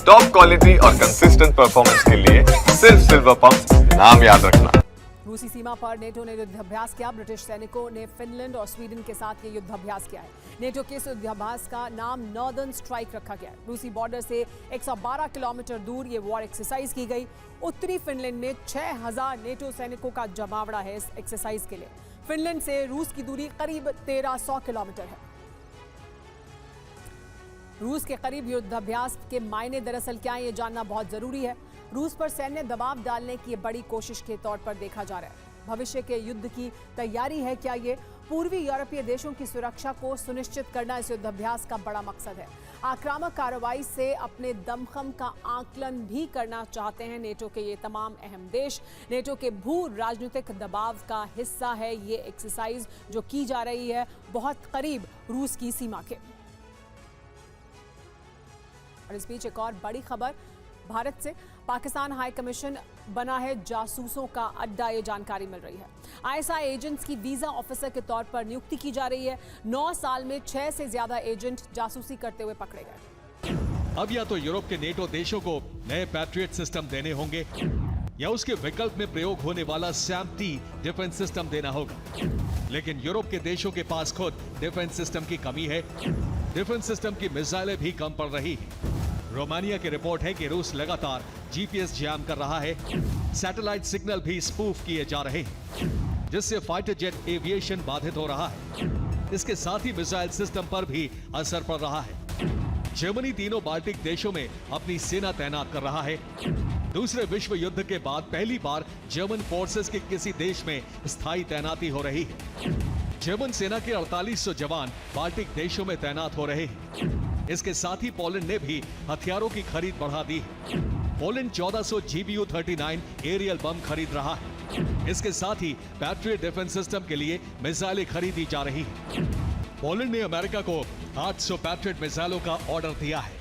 Top quality और consistent performance के लिए सिर्फ सिल्वर पंप नाम याद रखना। रूसी सीमा पर नेटो ने युद्धाभ्यास किया। ब्रिटिश सैनिकों ने फिनलैंड और स्वीडन के साथ ये युद्धाभ्यास किया है। नेटो के इस युद्धाभ्यास का नाम नॉर्दर्न स्ट्राइक रखा गया है। रूसी बॉर्डर से 112 किलोमीटर दूर ये वॉर एक्सरसाइज की गई। उत्तरी फिनलैंड में 6000 नेटो सैनिकों का जमावड़ा है इस एक्सरसाइज के लिए। फिनलैंड से रूस की दूरी करीब 1300 किलोमीटर है। रूस के करीब युद्धाभ्यास के मायने दरअसल क्या है, ये जानना बहुत जरूरी है। रूस पर सैन्य दबाव डालने की बड़ी कोशिश के तौर पर देखा जा रहा है। भविष्य के युद्ध की तैयारी है क्या ये? पूर्वी यूरोपीय देशों की सुरक्षा को सुनिश्चित करना इस युद्धाभ्यास का बड़ा मकसद है। आक्रामक कार्रवाई से अपने दमखम का आकलन भी करना चाहते हैं नेटो के ये तमाम अहम देश। नेटो के भू राजनीतिक दबाव का हिस्सा है ये एक्सरसाइज जो की जा रही है बहुत करीब रूस की सीमा के। और इस बीच एक और बड़ी खबर भारत से। पाकिस्तान हाई कमीशन बना है जासूसों का अड्डा, ये जानकारी मिल रही है। आईएसआई एजेंट्स की वीजा ऑफिसर के तौर पर नियुक्ति की जा रही है। 9 साल में 6 से ज्यादा एजेंट जासूसी करते हुए पकड़े गए। अब या तो यूरोप के नेटो देशों को नए पैट्रियट सिस्टम देने होंगे या उसके विकल्प में प्रयोग होने वाला SAM-T डिफेंस सिस्टम देना होगा। लेकिन यूरोप के देशों के पास खुद डिफेंस सिस्टम की कमी है। डिफेंस सिस्टम की मिसाइलें भी कम पड़ रही है। रोमानिया की रिपोर्ट है कि रूस लगातार GPS जैम कर रहा है। सैटेलाइट सिग्नल भी स्पूफ किए जा रहे हैं, जिससे फाइटर जेट एविएशन बाधित हो रहा है। इसके साथ ही मिसाइल सिस्टम पर भी असर पड़ रहा है। जर्मनी तीनों बाल्टिक देशों में अपनी सेना तैनात कर रहा है। दूसरे विश्व युद्ध के बाद पहली बार जर्मन फोर्सेस के किसी देश में स्थायी तैनाती हो रही है। जर्मन सेना के 4800 जवान बाल्टिक देशों में तैनात हो रहे हैं। इसके साथ ही पोलैंड ने भी हथियारों की खरीद बढ़ा दी है। पोलैंड 1400 GBU-39 एरियल बम खरीद रहा है। इसके साथ ही पैट्रियट डिफेंस सिस्टम के लिए मिसाइलें खरीदी जा रही हैं। पोलैंड ने अमेरिका को 800 पैट्रियट मिसाइलों का ऑर्डर दिया है।